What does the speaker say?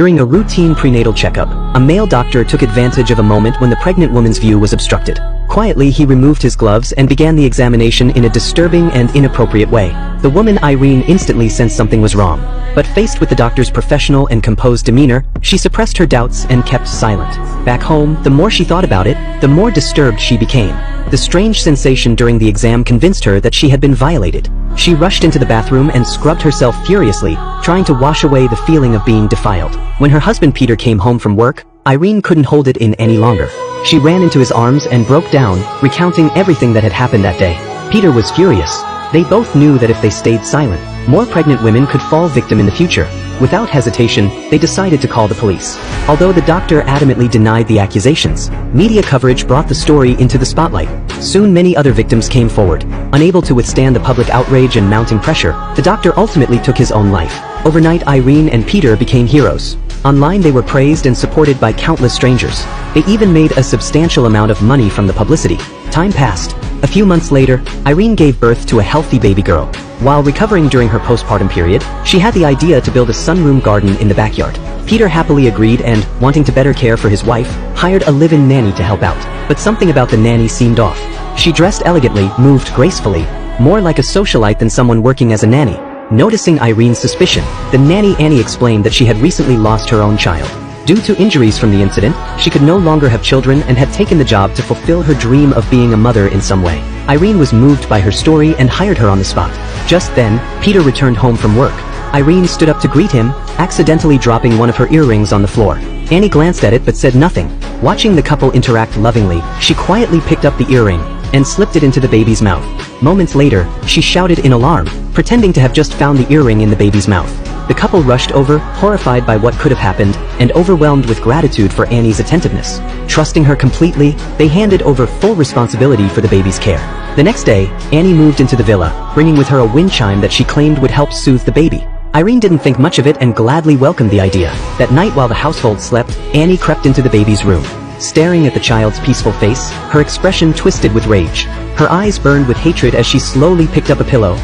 During a routine prenatal checkup, a male doctor took advantage of a moment when the pregnant woman's view was obstructed. Quietly, he removed his gloves and began the examination in a disturbing and inappropriate way. The woman Irene instantly sensed something was wrong, but faced with the doctor's professional and composed demeanor, she suppressed her doubts and kept silent. Back home, the more she thought about it, the more disturbed she became. The strange sensation during the exam convinced her that she had been violated. She rushed into the bathroom and scrubbed herself furiously, trying to wash away the feeling of being defiled. When her husband Peter came home from work, Irene couldn't hold it in any longer. She ran into his arms and broke down, recounting everything that had happened that day. Peter was furious. They both knew that if they stayed silent, more pregnant women could fall victim in the future. Without hesitation, they decided to call the police. Although the doctor adamantly denied the accusations, media coverage brought the story into the spotlight. Soon many other victims came forward. Unable to withstand the public outrage and mounting pressure, the doctor ultimately took his own life. Overnight, Irene and Peter became heroes. Online they were praised and supported by countless strangers. They even made a substantial amount of money from the publicity. Time passed. A few months later, Irene gave birth to a healthy baby girl. While recovering during her postpartum period, she had the idea to build a sunroom garden in the backyard. Peter happily agreed and, wanting to better care for his wife, hired a live-in nanny to help out. But something about the nanny seemed off. She dressed elegantly, moved gracefully, more like a socialite than someone working as a nanny. Noticing Irene's suspicion, the nanny Annie explained that she had recently lost her own child. Due to injuries from the incident, she could no longer have children and had taken the job to fulfill her dream of being a mother in some way. Irene was moved by her story and hired her on the spot. Just then, Peter returned home from work. Irene stood up to greet him, accidentally dropping one of her earrings on the floor. Annie glanced at it but said nothing. Watching the couple interact lovingly, she quietly picked up the earring and slipped it into the baby's mouth. Moments later, she shouted in alarm, pretending to have just found the earring in the baby's mouth. The couple rushed over, horrified by what could have happened, and overwhelmed with gratitude for Annie's attentiveness. Trusting her completely, they handed over full responsibility for the baby's care. The next day, Annie moved into the villa, bringing with her a wind chime that she claimed would help soothe the baby. Irene didn't think much of it and gladly welcomed the idea. That night while the household slept, Annie crept into the baby's room. Staring at the child's peaceful face, her expression twisted with rage. Her eyes burned with hatred as she slowly picked up a pillow,